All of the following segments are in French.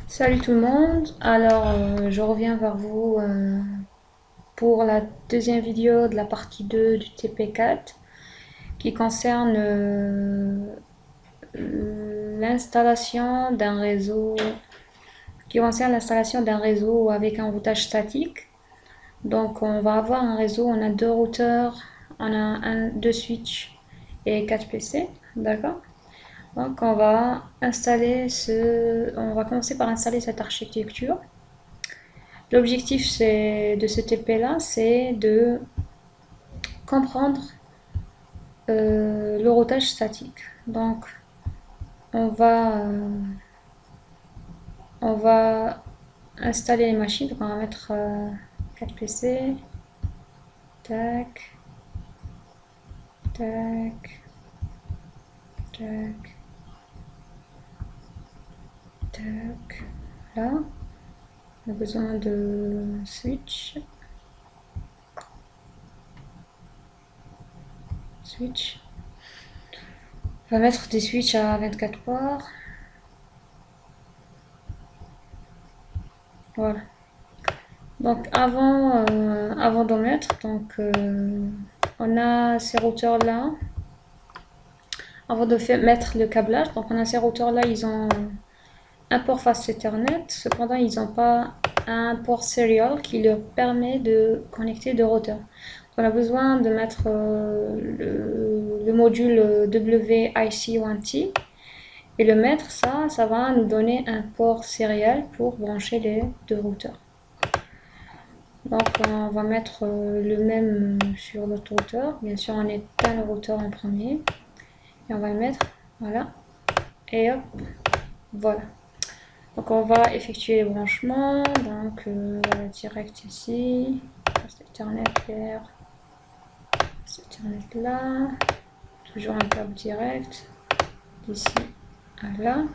Salut tout le monde, alors je reviens vers vous pour la deuxième vidéo de la partie 2 du TP4 qui concerne l'installation d'un réseau avec un routage statique. Donc on va avoir un réseau, on a deux routeurs, on a deux switches et 4 PC, d'accord? Donc on va commencer par installer cette architecture. L'objectif de ce TP-là, c'est de comprendre le routage statique. Donc, on va, euh, on va installer les machines. Donc, on va mettre 4 PC. Tac, tac, tac, tac. Là, on a besoin de switch. Switch. On va mettre des switches à 24 ports. Voilà. Donc avant d'en mettre, on a ces routeurs là. Avant de mettre le câblage, donc on a ces routeurs là, ils ont un port face Ethernet. Cependant, ils n'ont pas un port serial qui leur permet de connecter deux routeurs. On a besoin de mettre le module WIC1T et le mettre, ça va nous donner un port serial pour brancher les deux routeurs. Donc on va mettre le même sur notre routeur. Bien sûr, on éteint le routeur en premier. Et on va le mettre, voilà. Et hop, voilà. Donc on va effectuer les branchements. Donc direct ici. Poste Ethernet vers. Poste Ethernet là. Toujours un câble direct. D'ici à là.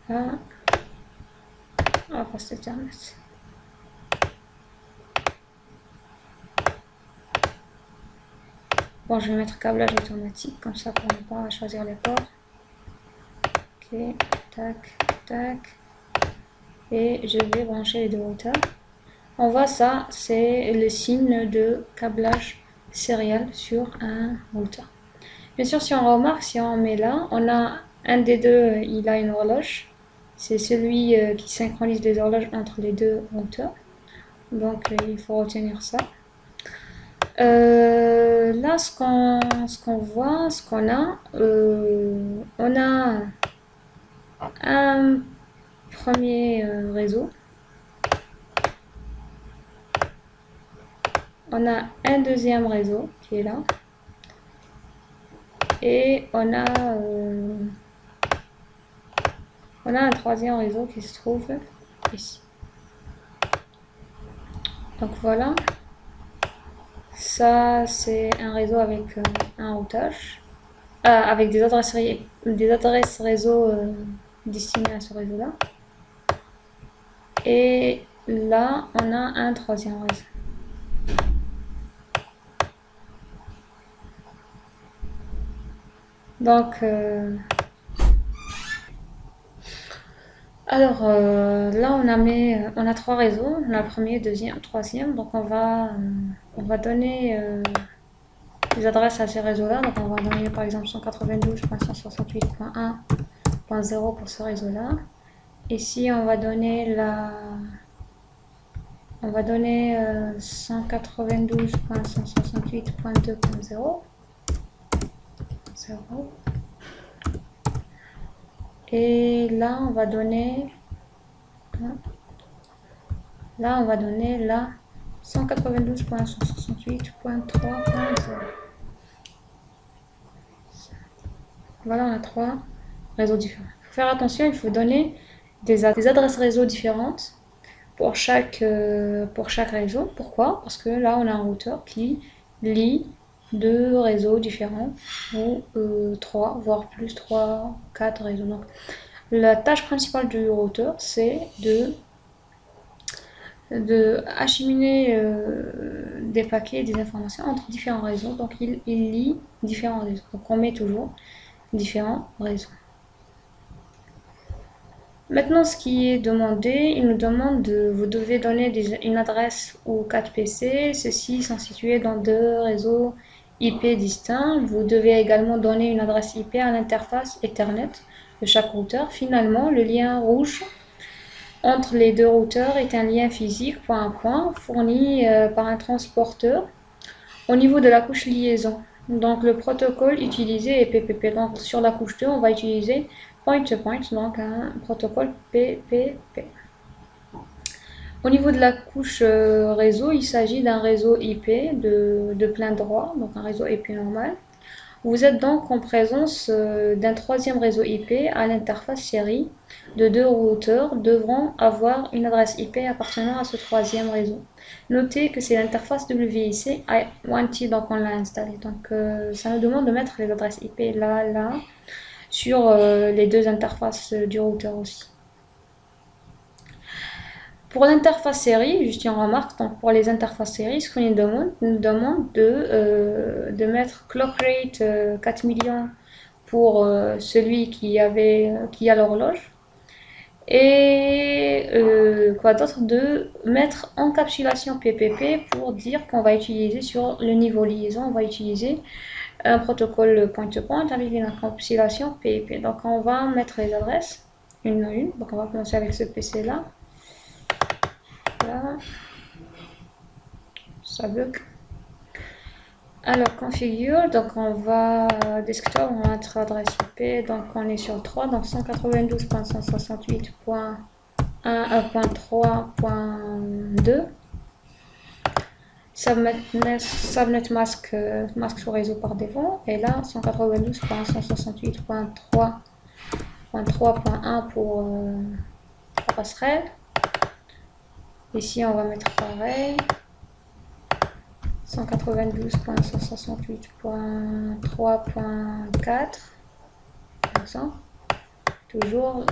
Là. Ah, poste Ethernet. Bon, je vais mettre câblage automatique, comme ça pour ne pas choisir les ports. Ok, tac, tac. Et je vais brancher les deux routeurs. On voit ça, c'est le signe de câblage serial sur un routeur. Bien sûr, si on remarque, si on met là, on a un des deux, il a une horloge. C'est celui qui synchronise les horloges entre les deux routeurs. Donc, il faut retenir ça. Là, ce qu'on voit, ce qu'on a, on a un premier réseau. On a un deuxième réseau qui est là. Et on a un troisième réseau qui se trouve ici. Donc voilà. Ça, c'est un réseau avec un routage. Avec des adresses réseau destinées à ce réseau-là. Et là, on a un troisième réseau. Donc, là, on a trois réseaux. On a le premier, deuxième, troisième. Donc, on va donner les adresses à ces réseaux-là. Donc, on va donner par exemple 192.168.1.0 pour ce réseau-là. Ici, on va donner 192.168.2.0. Et là, on va donner la 192.168.3.0. Voilà, on a trois réseaux différents. Il faut faire attention, il faut donner des adresses réseau différentes pour chaque réseau. Pourquoi? Parce que là, on a un routeur qui lie deux réseaux différents, ou trois, voire plus, 3, 4 réseaux. Donc, la tâche principale du routeur, c'est de acheminer des paquets, des informations entre différents réseaux. Donc, il lie différents réseaux. Donc, on met toujours différents réseaux. Maintenant, ce qui est demandé, il nous demande vous devez donner une adresse ou 4 PC. Ceux-ci sont situés dans 2 réseaux IP distincts. Vous devez également donner une adresse IP à l'interface Ethernet de chaque routeur. Finalement, le lien rouge entre les 2 routeurs est un lien physique point à point fourni par un transporteur au niveau de la couche liaison. Donc le protocole utilisé est PPP. Donc sur la couche 2, on va utiliser point-to-point, donc un protocole PPP. Au niveau de la couche réseau, il s'agit d'un réseau IP de plein droit, donc un réseau IP normal. Vous êtes donc en présence d'un 3e réseau IP à l'interface série de 2 routeurs devront avoir une adresse IP appartenant à ce 3e réseau. Notez que c'est l'interface WIC I1T, donc on l'a installé. Donc ça nous demande de mettre les adresses IP là, sur les 2 interfaces du routeur aussi. Pour l'interface série, juste une remarque, donc pour les interfaces série, ce qu'on nous demande de mettre clock rate 4 millions pour celui qui a l'horloge. Et quoi d'autre, de mettre encapsulation PPP pour dire qu'on va utiliser sur le niveau liaison, on va utiliser un protocole point-to-point avec une encapsulation PPP. Donc on va mettre les adresses une à une. Donc on va commencer avec ce PC là. Là, ça bug. Alors configure, donc on va desktop, on va mettre adresse IP, donc on est sur 3, donc 192.168.1.3.2. Subnet masque sous réseau par défaut, et là 192.168.3.1 pour passerelle. Ici on va mettre pareil 192.168.3.4 par exemple, toujours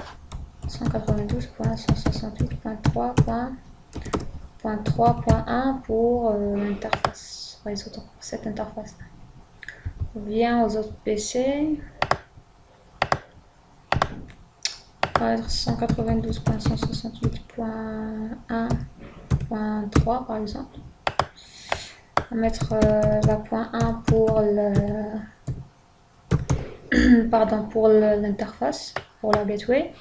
192.168.3.1 pour l'interface réseau, donc cette interface là. On vient aux autres PC, on va être 192.168.1.3 par exemple. On va mettre la point 1 pour pour l'interface, pour la gateway. «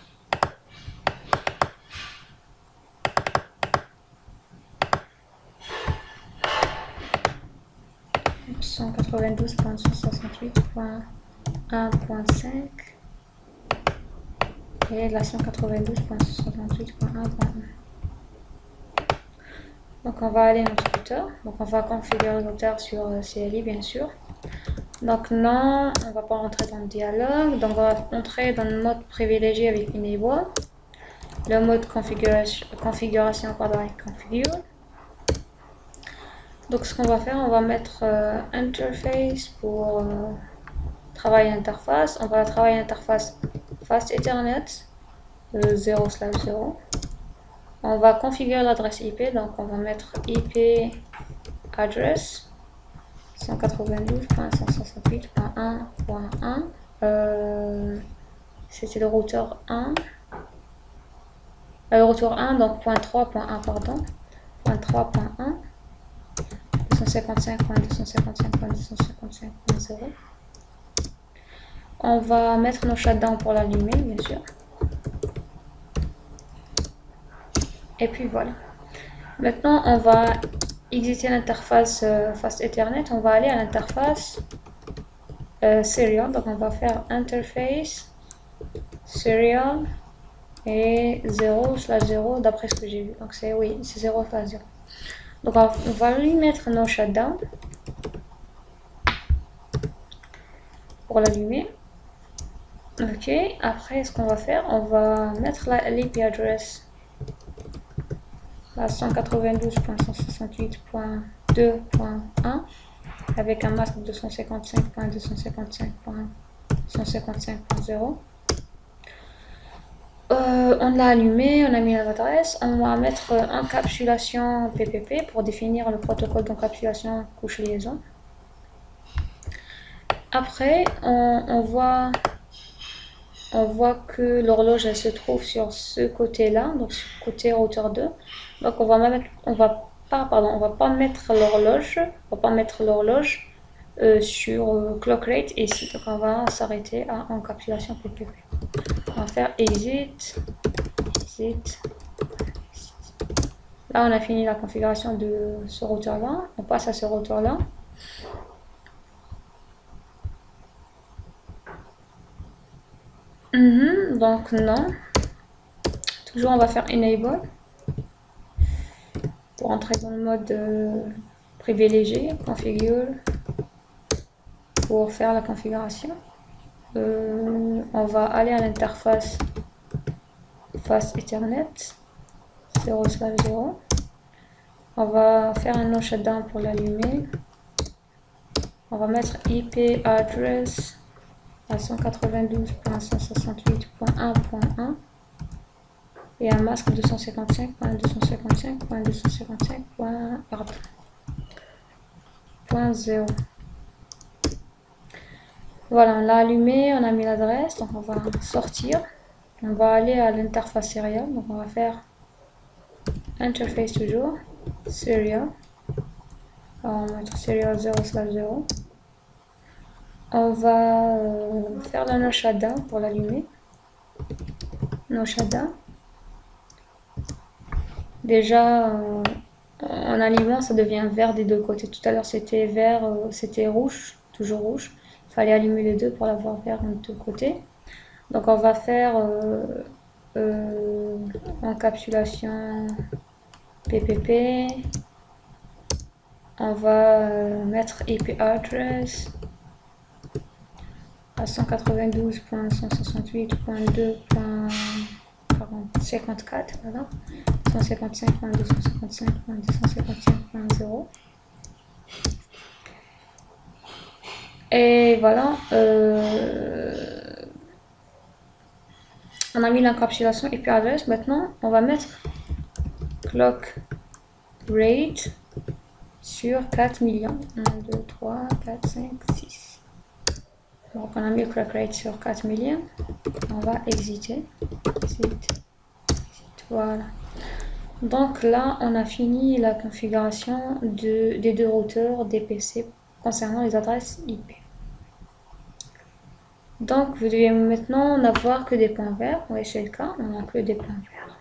192.168.1.5 » et la 192.168.1.1. Donc on va aller dans notre routeur, donc on va configurer le routeur sur CLI bien sûr. Donc non, on va pas rentrer dans le dialogue, donc on va entrer dans le mode privilégié avec Enable, le mode configuration avec Configure. Donc ce qu'on va faire, on va mettre Interface pour travail interface, on va travailler interface Fast Ethernet 0/0. On va configurer l'adresse IP, donc on va mettre IP address 192.168.1.1. C'était le routeur 1. Le routeur 1, donc .3.1, pardon. .3.1. 255.255.255.0. On va mettre nos shutdowns pour l'allumer, bien sûr. Et puis voilà. Maintenant, on va exiter l'interface Fast Ethernet. On va aller à l'interface Serial. Donc, on va faire Interface Serial et 0/0 d'après ce que j'ai vu. Donc, c'est 0/0. Donc, on va lui mettre nos shutdowns pour l'allumer. Ok. Après, ce qu'on va faire, on va mettre l'IP address à 192.168.2.1 avec un masque de 155.255.155.0. On l'a allumé, on a mis l'adresse, on va mettre encapsulation PPP pour définir le protocole d'encapsulation couche liaison. Après, on va on voit que l'horloge elle se trouve sur ce côté-là, donc sur le côté routeur 2. Donc on va pas mettre l'horloge sur clock rate ici. Donc on va s'arrêter à encapsulation PPP. On va faire exit. Là, on a fini la configuration de ce routeur-là. On passe à ce routeur-là. Donc, non. Toujours, on va faire enable pour entrer dans le mode privilégié, configure, pour faire la configuration. On va aller à l'interface face Ethernet 0/0. On va faire un no shutdown pour l'allumer. On va mettre IP address à 192.168.1.1 et un masque 255.255.255.0. Voilà, on l'a allumé, on a mis l'adresse, donc on va sortir. On va aller à l'interface serial, donc on va faire interface toujours, serial. On va mettre serial 0/0. On va faire le no shutdown pour l'allumer. No shutdown. Déjà, en allumant, ça devient vert des deux côtés. Tout à l'heure, c'était vert, c'était rouge, toujours rouge. Il fallait allumer les deux pour l'avoir vert des deux côtés. Donc, on va faire encapsulation PPP. On va mettre IP address à 192.168.2.54, voilà, 155.255.255.0. Et voilà, on a mis l'encapsulation IP address. Maintenant, on va mettre clock rate sur 4 millions. 1, 2, 3, 4, 5, 6. Donc on a mis le clock rate sur 4 millions. On va exiter. Voilà. Donc là, on a fini la configuration des deux routeurs DPC concernant les adresses IP. Donc vous devez maintenant n'avoir que des points verts. Oui, c'est le cas, on n'a que des points verts.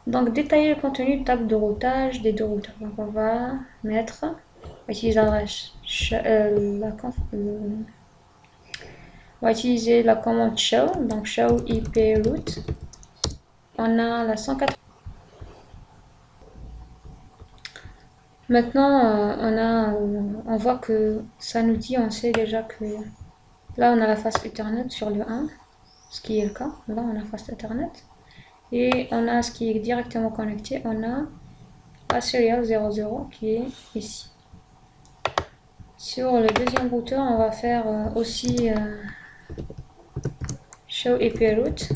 Donc détailler le contenu de table de routage des deux routeurs. Donc on va mettre, on va utiliser l'adresse on va utiliser la commande show, donc show IP route. On a la 180. Maintenant, on voit que ça nous dit, on sait déjà que là on a la face Ethernet sur le 1, ce qui est le cas. Là on a la face Ethernet. Et on a ce qui est directement connecté, on a la serial 00 qui est ici. Sur le deuxième routeur, on va faire aussi show IP route.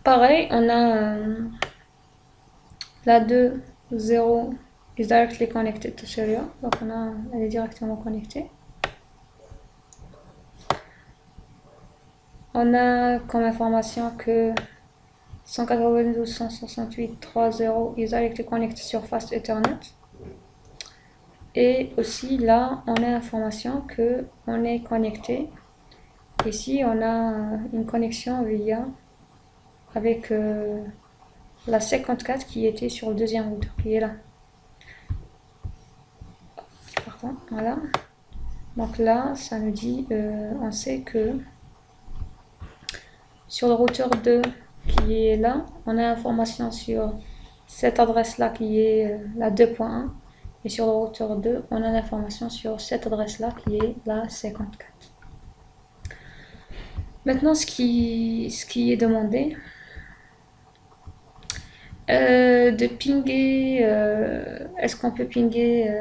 Pareil, on a la 2.0 is directly connected to serial, donc elle est directement connectée. On a comme information que 192.168.3.0 is directly connected sur Fast Ethernet. Et aussi là, on a l'information que on est connecté. Ici, on a une connexion via avec la 54 qui était sur le deuxième routeur, qui est là. Pardon, voilà. Donc là, ça nous dit, on sait que sur le routeur 2 qui est là, on a l'information sur cette adresse-là qui est la 2.1. Et sur le routeur 2, on a l'information sur cette adresse-là qui est la 54. Maintenant, ce qui est demandé, de pinguer, est-ce qu'on peut pinguer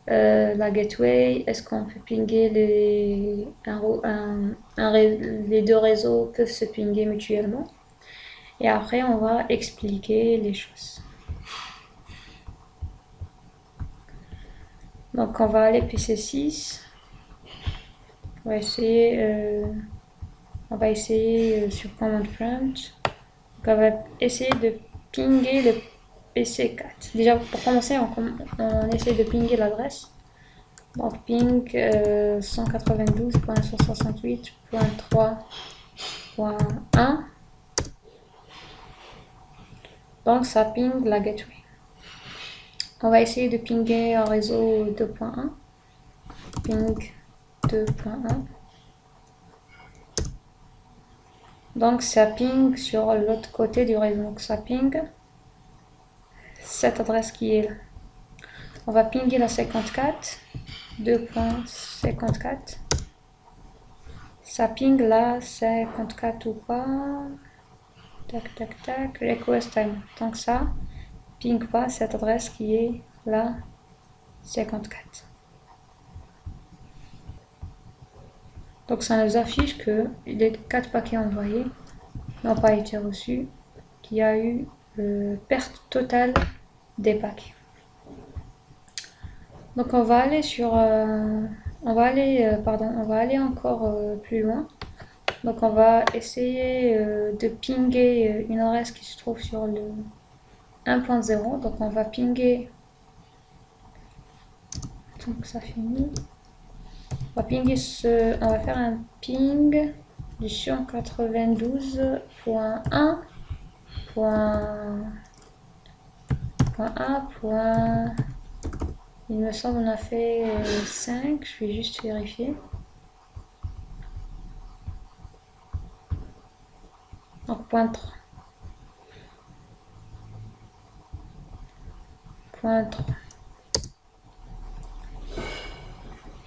la gateway, est-ce qu'on peut pinguer les deux réseaux peuvent se pinguer mutuellement. Et après, on va expliquer les choses. Donc on va aller PC6. On va essayer sur command prompt. Donc on va essayer de pinguer le PC4. Déjà pour commencer, on essaie de pinguer l'adresse. Donc ping 192.168.3.1. Donc ça ping la gateway. On va essayer de pinguer un réseau 2.1. Ping 2.1. Donc ça ping sur l'autre côté du réseau. Donc ça ping cette adresse qui est là. On va pinguer la 54. 2.54. Ça ping la 54 ou pas. Tac tac tac. Request time. Donc ça ping pas cette adresse qui est là 54. Donc ça nous affiche que les 4 paquets envoyés n'ont pas été reçus, qu'il y a eu perte totale des paquets. Donc on va aller sur on va aller encore plus loin. Donc on va essayer de pinguer une adresse qui se trouve sur le 1.0. Donc on va pinguer, donc ça finit. On va pinguer on va faire un ping du 192.1.1. Il me semble on a fait 5, je vais juste vérifier. Donc point 3.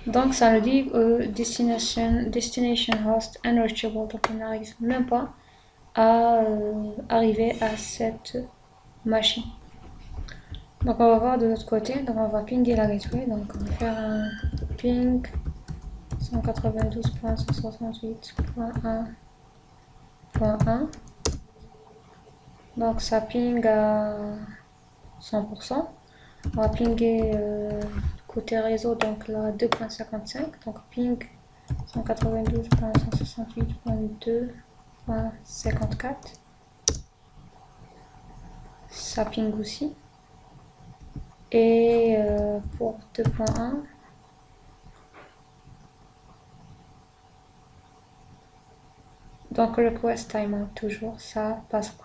Donc ça nous dit destination host unreachable. Donc on n'arrive même pas à arriver à cette machine. Donc on va voir de l'autre côté. Donc on va pinguer la gateway. Donc on va faire un ping 192.168.1.1. Donc ça ping à 100%. On va pinguer côté réseau, donc là 2.55. Donc ping 192.168.2.54. Ça ping aussi. Et pour 2.1, donc request timeout toujours, ça passe pas.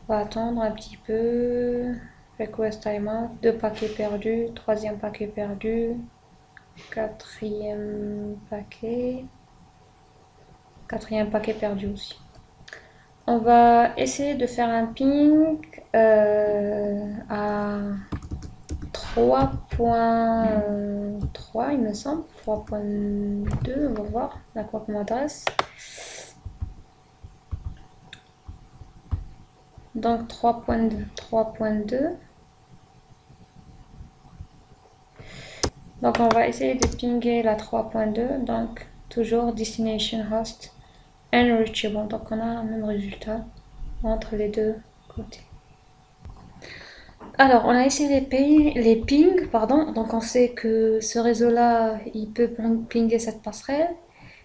On va attendre un petit peu. Request timeout, 2 paquets perdus, 3e paquet perdu, 4e paquet perdu aussi. On va essayer de faire un ping à 3.3 il me semble, 3.2, on va voir à quoi qu'on m'adresse. Donc 3.2. Donc on va essayer de pinguer la 3.2, donc toujours destination host unreachable. Donc on a un même résultat entre les deux côtés. Alors on a essayé les pings, pardon. Donc on sait que ce réseau là il peut pinguer cette passerelle,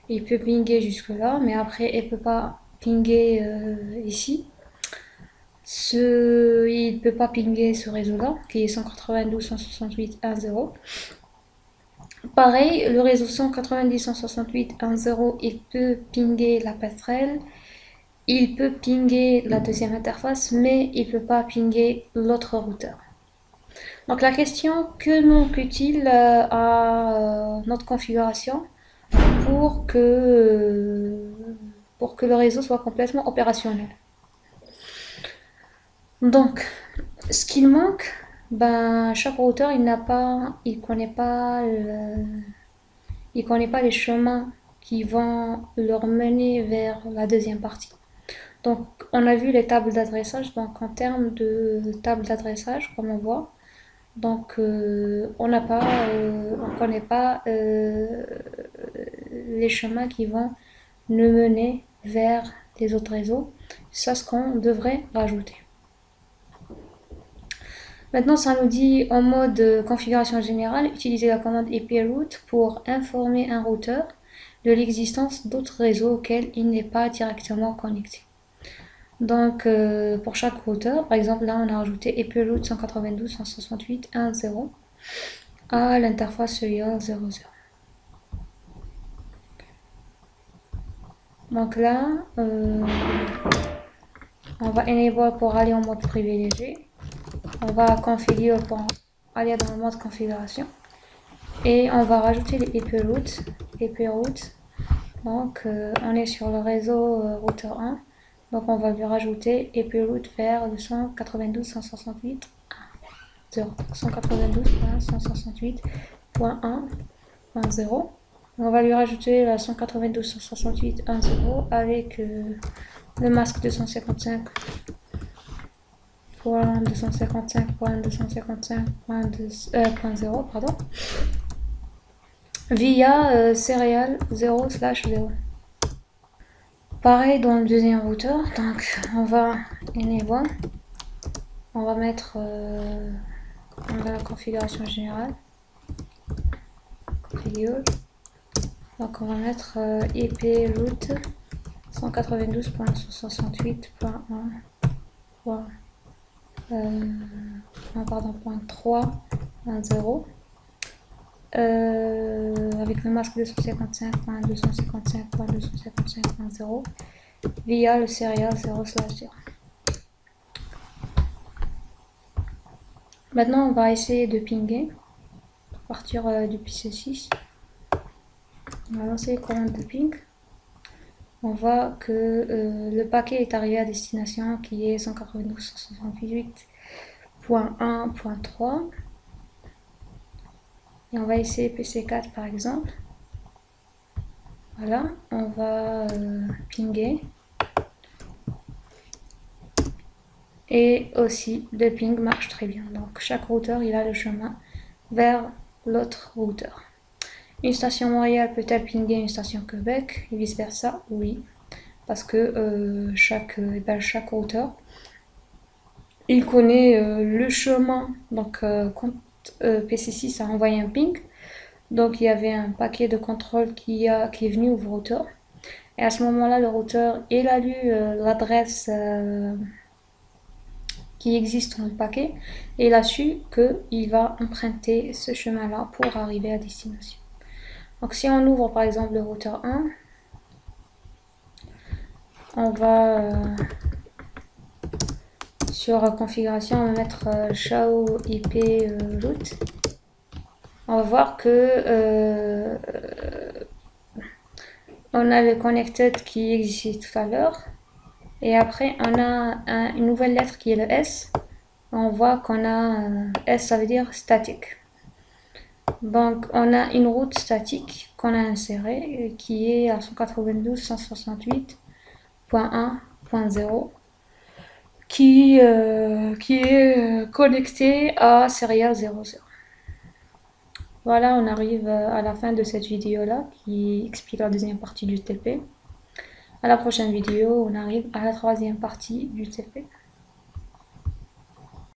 il peut pinguer jusque là, mais après il peut pas pinguer ici. Il ne peut pas pinguer ce réseau-là, qui est 192.168.1.0. Pareil, le réseau 190.168.1.0, il peut pinguer la passerelle, il peut pinguer la deuxième interface, mais il ne peut pas pinguer l'autre routeur. Donc la question, que manque-t-il à notre configuration pour que le réseau soit complètement opérationnel? Donc, ce qu'il manque, chaque routeur il connaît pas les chemins qui vont leur mener vers la deuxième partie. Donc, on a vu les tables d'adressage. Donc, en termes de table d'adressage, comme on voit, donc on connaît pas les chemins qui vont nous mener vers les autres réseaux. C'est ce qu'on devrait rajouter. Maintenant, ça nous dit en mode configuration générale, utiliser la commande iproute pour informer un routeur de l'existence d'autres réseaux auxquels il n'est pas directement connecté. Donc, pour chaque routeur, par exemple, là, on a rajouté iproute 192.168.1.0 à l'interface serial 00. Donc là, on va enable pour aller en mode privilégié. On va configurer pour aller dans le mode configuration. Et on va rajouter les iproutes. Donc, on est sur le réseau routeur 1. Donc, on va lui rajouter iproute vers le 192.168.1.0. 192.168.1.0. On va lui rajouter la 192.168.1.0 avec le masque 255.255.255.0 pardon, via serial 0/0. Pareil dans le deuxième routeur, donc on va enable, on va mettre dans la configuration générale, donc on va mettre iproute 192.168.3.0 avec le masque 255.255.255.0 via le serial 0/0. Maintenant, on va essayer de pinguer à partir du PC6. On va lancer les commandes de ping. On voit que le paquet est arrivé à destination qui est 192.168.1.3. Et on va essayer PC4 par exemple. Voilà, on va pinguer. Et aussi, le ping marche très bien. Donc, chaque routeur, il a le chemin vers l'autre routeur. Une station Montréal peut-elle pinguer une station Québec et vice versa? Oui, parce que chaque routeur, il connaît le chemin. Donc, quand PC6 a envoyé un ping, donc il y avait un paquet de contrôle qui est venu au routeur. Et à ce moment-là, le routeur, il a lu l'adresse qui existe dans le paquet et il a su qu'il va emprunter ce chemin-là pour arriver à destination. Donc si on ouvre par exemple le routeur 1, on va sur configuration, on va mettre show IP route. On va voir que on a le connected qui existait tout à l'heure. Et après, on a une nouvelle lettre qui est le S. On voit qu'on a S, ça veut dire statique. Donc, on a une route statique qu'on a insérée qui est à 192.168.1.0 qui est connectée à serial 00. Voilà, on arrive à la fin de cette vidéo-là qui explique la deuxième partie du TP. À la prochaine vidéo, on arrive à la troisième partie du TP.